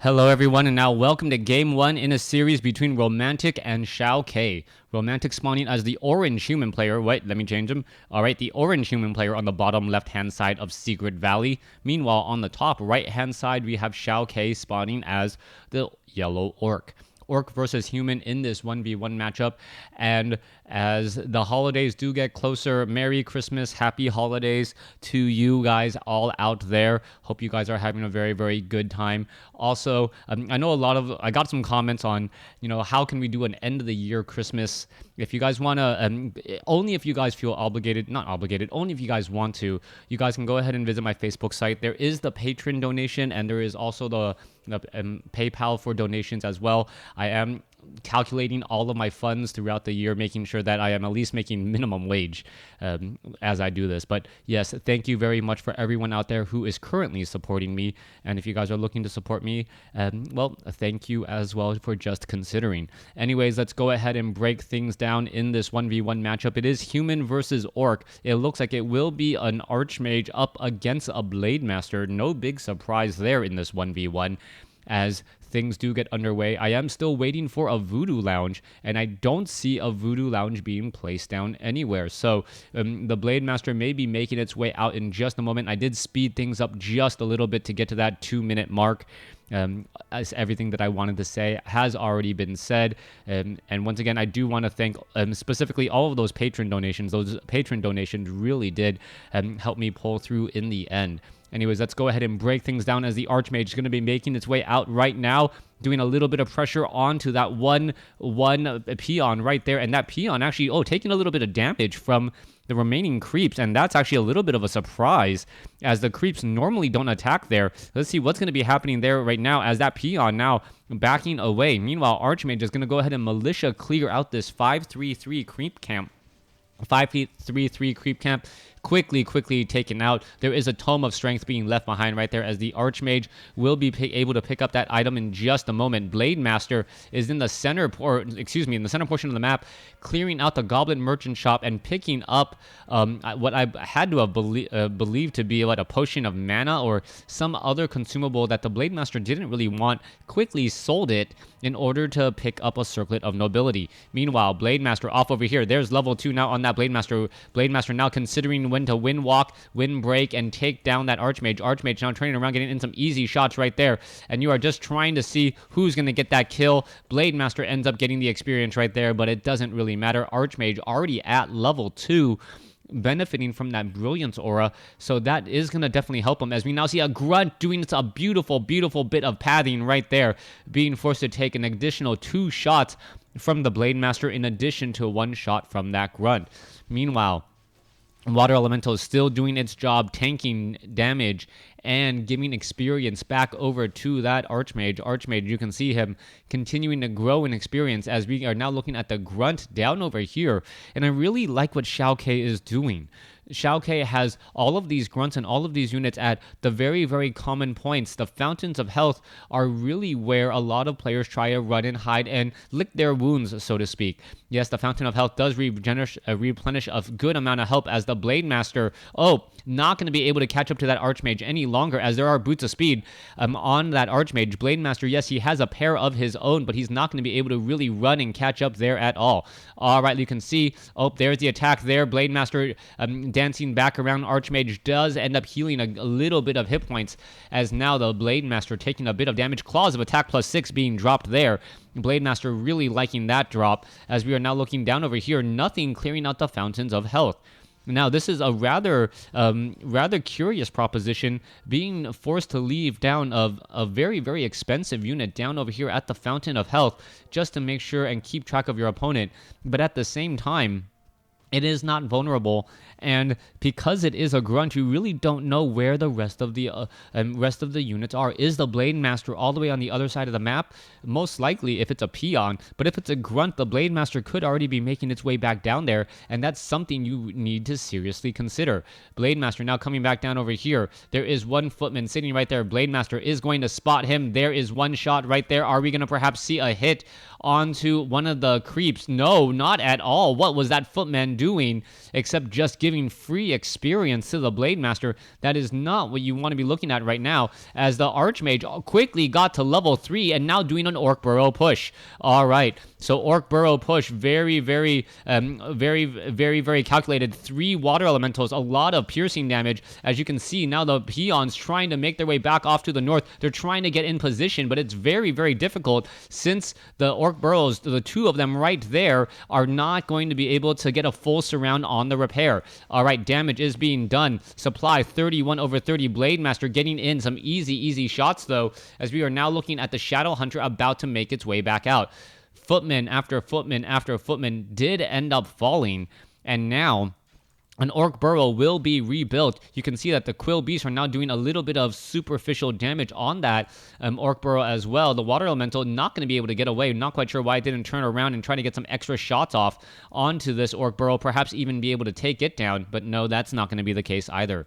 Hello everyone, and now welcome to Game 1 in a series between Romantic and Xiaokk. Romantic spawning as the orange human player. Wait, let me change him. Alright, the orange human player on the bottom left-hand side of Secret Valley. Meanwhile, on the top right-hand side, we have Xiaokk spawning as the yellow orc. Orc versus human in this 1v1 matchup. And as the holidays do get closer, Merry Christmas, Happy Holidays to you guys all out there. Hope you guys are having a very, very good time. Also, I know I got some comments on, how can we do an end of the year Christmas? If you guys want to, only if you guys feel obligated, not obligated, only if you guys want to, you guys can go ahead and visit my Facebook site. There is the patron donation, and there is also the PayPal for donations as well. I am calculating all of my funds throughout the year, making sure that I am at least making minimum wage as I do this. But yes, thank you very much for everyone out there who is currently supporting me. And if you guys are looking to support me, well, thank you as well for just considering. Anyways, let's go ahead and break things down in this 1v1 matchup. It is human versus orc. It looks like it will be an archmage up against a blade master. No big surprise there in this 1v1. As things do get underway, I am still waiting for a voodoo lounge, and I don't see a voodoo lounge being placed down anywhere. So the blade master may be making its way out in just a moment. I did speed things up just a little bit to get to that 2-minute mark. As everything that I wanted to say has already been said. And once again, I do want to thank specifically all of those patron donations. Those patron donations really did help me pull through in the end. Anyways, let's go ahead and break things down as the Archmage is going to be making its way out right now, doing a little bit of pressure onto that one peon right there. And that peon actually, taking a little bit of damage from the remaining creeps, and that's actually a little bit of a surprise, as the creeps normally don't attack there. Let's see what's going to be happening there right now, as that peon now backing away. Meanwhile, Archmage is going to go ahead and militia clear out this 5-3-3 creep camp. 5-3-3 creep camp quickly taken out. There is a Tome of Strength being left behind right there, as the Archmage will be able to pick up that item in just a moment. Blade Master is in the center portion of the map, clearing out the Goblin Merchant Shop and picking up what I had to have believed to be like a potion of mana or some other consumable that the Blade Master didn't really want. Quickly sold it in order to pick up a Circlet of Nobility. Meanwhile, Blade Master off over here. There's level 2 now on that Blade Master. Blade Master now considering when to wind walk, wind break, and take down that Archmage. Archmage now turning around, getting in some easy shots right there. And you are just trying to see who's going to get that kill. Blade Master ends up getting the experience right there, but it doesn't really matter. Archmage already at level 2. Benefiting from that brilliance aura, so that is going to definitely help him, as we now see a grunt doing a beautiful bit of pathing right there, being forced to take an additional 2 shots from the Blade Master in addition to 1 shot from that grunt. Meanwhile, Water Elemental is still doing its job, tanking damage and giving experience back over to that Archmage. Archmage, you can see him continuing to grow in experience, as we are now looking at the grunt down over here. And I really like what Xiaokk is doing. Xiaokk has all of these grunts and all of these units at the very, very common points. The fountains of health are really where a lot of players try to run and hide and lick their wounds, so to speak. Yes, the fountain of health does replenish a good amount of health, as the Blade Master, not going to be able to catch up to that Archmage any longer, as there are boots of speed on that Archmage. Blade Master, yes, he has a pair of his own, but he's not going to be able to really run and catch up there at all. All right, you can see, there's the attack there. Blade Master dancing back around. Archmage does end up healing a little bit of hit points, as now the Blade Master taking a bit of damage. Claws of attack +6 being dropped there. Blade Master really liking that drop, as we are now looking down over here. Nothing clearing out the fountains of health. Now, this is a rather curious proposition, being forced to leave down a very, very expensive unit down over here at the Fountain of Health, just to make sure and keep track of your opponent. But at the same time, it is not vulnerable, and because it is a grunt, you really don't know where the rest of the units are. Is the Blade Master all the way on the other side of the map? Most likely, if it's a peon. But if it's a grunt, the Blade Master could already be making its way back down there, and that's something you need to seriously consider. Blade Master now coming back down over here. There is one footman sitting right there. Blade Master is going to spot him. There is one shot right there. Are we going to perhaps see a hit onto one of the creeps? No, not at all. What was that footman doing except just giving free experience to the Blade Master. That is not what you want to be looking at right now, as the Archmage quickly got to level 3 and now doing an Orc Burrow push. All right, so Orc Burrow push, very calculated. 3 water elementals, a lot of piercing damage. As you can see, now the peons trying to make their way back off to the north. They're trying to get in position, but it's very difficult since the Orc Burrows, the 2 of them right there, are not going to be able to get a full surround on the repair. All right, damage is being done. Supply 31/30. Blade Master getting in some easy shots though, as we are now looking at the Shadow Hunter about to make its way back out. Footman after footman did end up falling, and now an Orc Burrow will be rebuilt. You can see that the Quill Beasts are now doing a little bit of superficial damage on that Orc Burrow as well. The Water Elemental not going to be able to get away. Not quite sure why it didn't turn around and try to get some extra shots off onto this Orc Burrow, perhaps even be able to take it down. But no, that's not going to be the case either.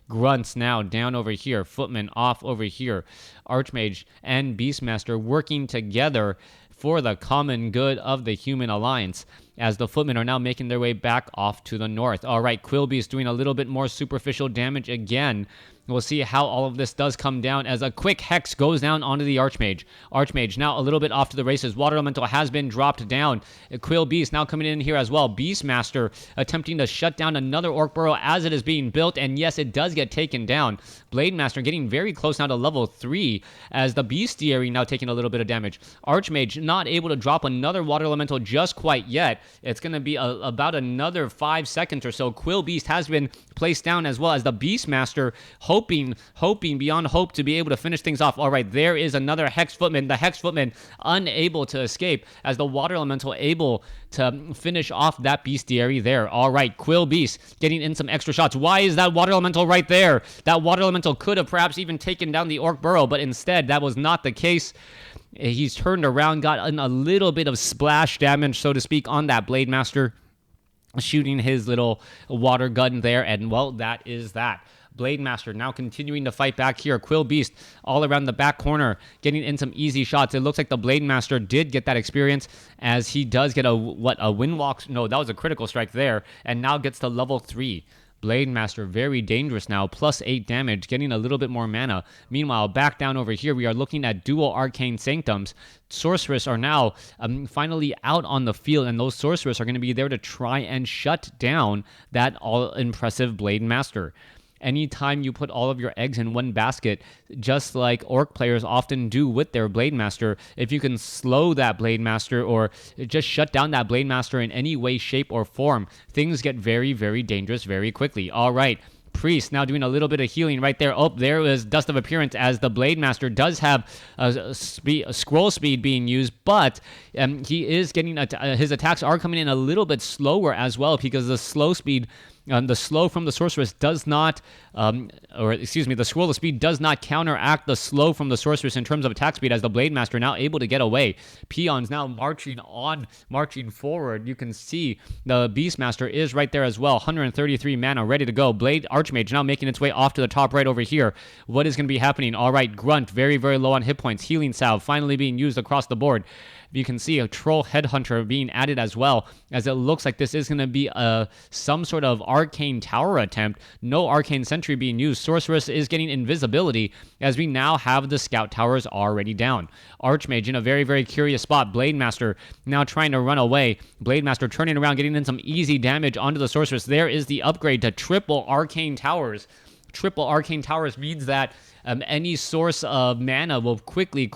Grunts now down over here. Footman off over here. Archmage and Beastmaster working together for the common good of the human alliance, as the Footmen are now making their way back off to the north. All right, Quillbeast doing a little bit more superficial damage again. We'll see how all of this does come down as a quick Hex goes down onto the Archmage. Archmage now a little bit off to the races. Water Elemental has been dropped down. Quill Beast now coming in here as well. Beastmaster attempting to shut down another Orc Burrow as it is being built, and yes, it does get taken down. Blade Master getting very close now to level 3, as the Bestiary now taking a little bit of damage. Archmage not able to drop another Water Elemental just quite yet. It's going to be about another 5 seconds or so. Quill Beast has been placed down, as well as the Beastmaster hoping beyond hope to be able to finish things off. All right, there is another Hex Footman. The Hex Footman unable to escape, as the Water Elemental able to finish off that Bestiary there. All right, Quill Beast getting in some extra shots. Why is that Water Elemental right there? That Water Elemental could have perhaps even taken down the Orc Burrow, but instead that was not the case. He's turned around, got in a little bit of splash damage, so to speak, on that Blade Master, shooting his little water gun there, and well, that is that. Blade Master now continuing to fight back here. Quill Beast all around the back corner, getting in some easy shots. It looks like the Blade Master did get that experience, as he does get a Windwalk. No, that was a critical strike there, and now gets to level 3. Blade Master very dangerous now, plus 8 damage, getting a little bit more mana. Meanwhile, back down over here, we are looking at dual Arcane Sanctums. Sorceress are now finally out on the field, and those Sorceress are going to be there to try and shut down that all-impressive Blade Master. Anytime you put all of your eggs in one basket, just like Orc players often do with their Blade Master, if you can slow that Blade Master or just shut down that Blade Master in any way, shape, or form, things get very dangerous very quickly. All right. Priest now doing a little bit of healing right there. Oh, there is Dust of Appearance, as the Blade Master does have a scroll speed being used, but he is getting his attacks are coming in a little bit slower as well, because the slow speed, the slow from the Sorceress does not, the scroll of speed does not counteract the slow from the Sorceress in terms of attack speed, as the Blade Master now able to get away. Peons now marching forward. You can see the Beastmaster is right there as well. 133 mana ready to go. Archmage now making its way off to the top right over here. What is going to be happening? All right, Grunt very low on hit points. Healing Salve finally being used across the board. You can see a Troll Headhunter being added as well, as it looks like this is going to be some sort of Arcane Tower attempt. No Arcane Sentry being used. Sorceress is getting invisibility, as we now have the Scout Towers already down. Archmage in a very curious spot. Blade Master now trying to run away. Blade Master turning around, getting in some easy damage onto the Sorceress. There is the upgrade to triple Arcane Towers. Triple Arcane Towers means that any source of mana will quickly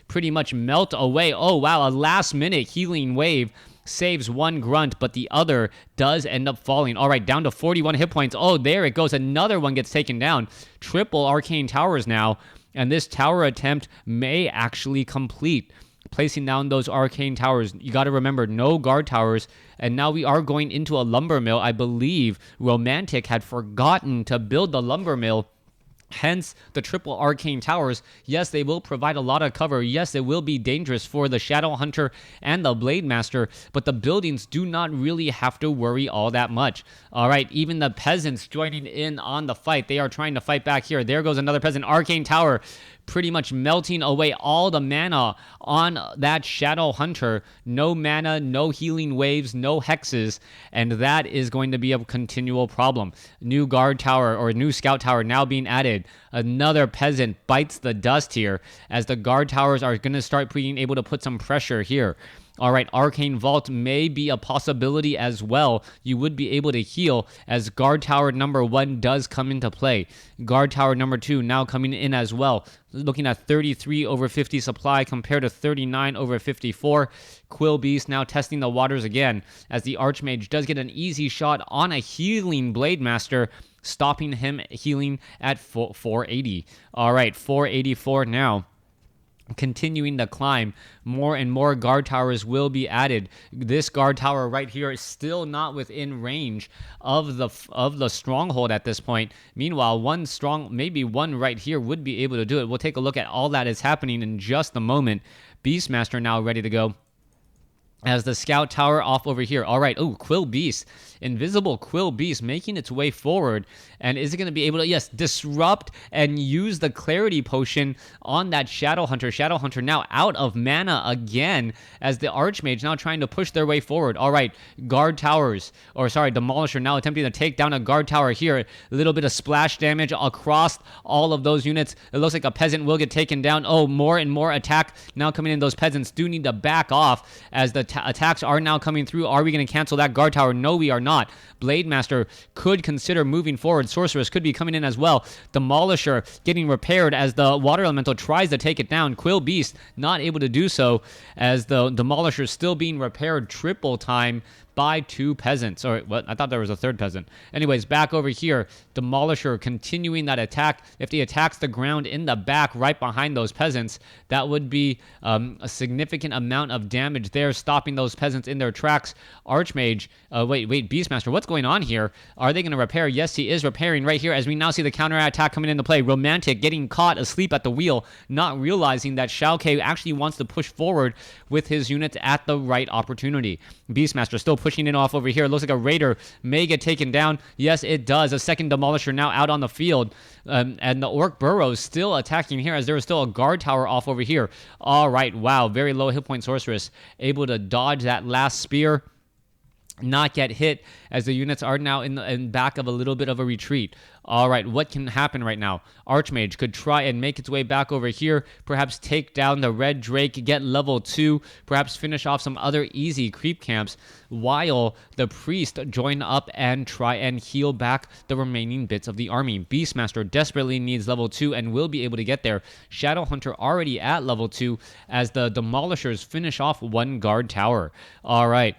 pretty much melt away. Oh wow, a last minute healing wave saves one Grunt, but the other does end up falling. All right, down to 41 hit points. Oh, there it goes. Another one gets taken down. Triple Arcane Towers now, and this tower attempt may actually complete. Placing down those Arcane Towers. You got to remember, no guard towers. And now we are going into a lumber mill. I believe Romantic had forgotten to build the lumber mill. Hence, the triple Arcane Towers. Yes, they will provide a lot of cover. Yes, it will be dangerous for the Shadow Hunter and the Blade Master, but the buildings do not really have to worry all that much. All right, even the peasants joining in on the fight. They are trying to fight back here. There goes another peasant. Arcane Tower pretty much melting away all the mana on that Shadow Hunter. No mana, no healing waves, no hexes, and that is going to be a continual problem. New guard tower or new scout tower now being added. Another peasant bites the dust here as the guard towers are going to start being able to put some pressure here. All right, Arcane Vault may be a possibility as well. You would be able to heal as Guard Tower number 1 does come into play. Guard Tower number 2 now coming in as well. Looking at 33 over 50 supply compared to 39 over 54. Quill Beast now testing the waters again as the Archmage does get an easy shot on a healing Blade Master, stopping him healing at 480. All right, 484 now. Continuing the climb, more and more guard towers will be added. This guard tower right here is still not within range of the stronghold at this point. Meanwhile, maybe one right here would be able to do it. We'll take a look at all that is happening in just a moment. Beastmaster now ready to go as the scout tower off over here. All right. Oh, Quill Beast. Invisible Quill Beast making its way forward. And is it going to be able to, yes, disrupt and use the Clarity Potion on that Shadow Hunter. Shadow Hunter now out of mana again as the Archmage now trying to push their way forward. All right. Guard towers, or sorry, Demolisher now attempting to take down a guard tower here. A little bit of splash damage across all of those units. It looks like a peasant will get taken down. Oh, more and more attack now coming in. Those peasants do need to back off as the attacks are now coming through. Are we going to cancel that guard tower? No, we are not. Blade Master could consider moving forward. Sorceress could be coming in as well. Demolisher getting repaired as the Water Elemental tries to take it down. Quill Beast not able to do so as the Demolisher still being repaired triple time by 2 peasants. Or what? I thought there was a 3rd peasant. Anyways, back over here, Demolisher continuing that attack. If he attacks the ground in the back right behind those peasants, that would be a significant amount of damage there, stopping those peasants in their tracks. Archmage, wait, Beastmaster, what's going on here? Are they going to repair? Yes, he is repairing right here as we now see the counter attack coming into play. Romantic getting caught asleep at the wheel, not realizing that Xiaokk actually wants to push forward with his units at the right opportunity. Beastmaster still pushing it off over here. It looks like a Raider may get taken down. Yes, it does. A second Demolisher now out on the field. And the Orc Burrows still attacking here as there is still a guard tower off over here. All right. Wow. Very low hit point Sorceress. Able to dodge that last spear. Not get hit as the units are now in back of a little bit of a retreat. All right, what can happen right now? Archmage could try and make its way back over here, perhaps take down the Red Drake, get level 2, perhaps finish off some other easy creep camps, while the Priest join up and try and heal back the remaining bits of the army. Beastmaster desperately needs level 2 and will be able to get there. Shadow Hunter already at level 2 as the Demolishers finish off one guard tower. All right,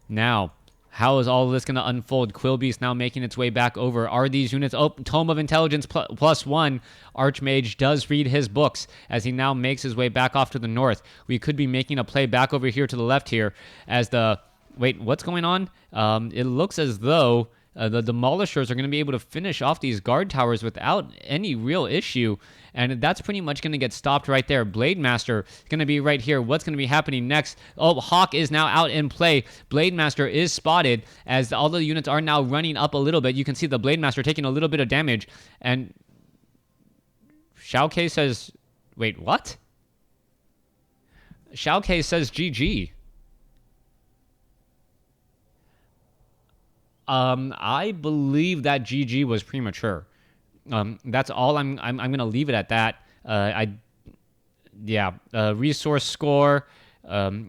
now how is all of this going to unfold? Quill Beast now making its way back over. Are these units... Oh, Tome of Intelligence +1. Archmage does read his books as he now makes his way back off to the north. We could be making a play back over here to the left here as the... Wait, what's going on? It looks as though the Demolishers are going to be able to finish off these guard towers without any real issue. And that's pretty much going to get stopped right there. Blade Master going to be right here. What's going to be happening next? Oh, Xiaokk is now out in play. Blade Master is spotted as all the units are now running up a little bit. You can see the Blade Master taking a little bit of damage. And Xiaokk says... Wait, what? Xiaokk says GG. I believe that GG was premature. That's all. I'm gonna leave it at that. Resource score,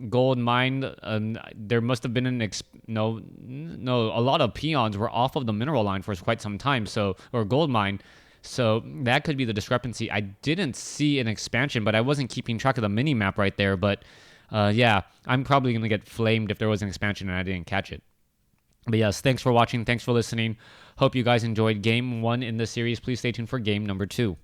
gold mine. There must have been a lot of peons were off of the mineral line for quite some time. Or gold mine. So that could be the discrepancy. I didn't see an expansion, but I wasn't keeping track of the mini map right there. But I'm probably gonna get flamed if there was an expansion and I didn't catch it. But yes, thanks for watching. Thanks for listening. Hope you guys enjoyed Game 1 in the series. Please stay tuned for Game number 2.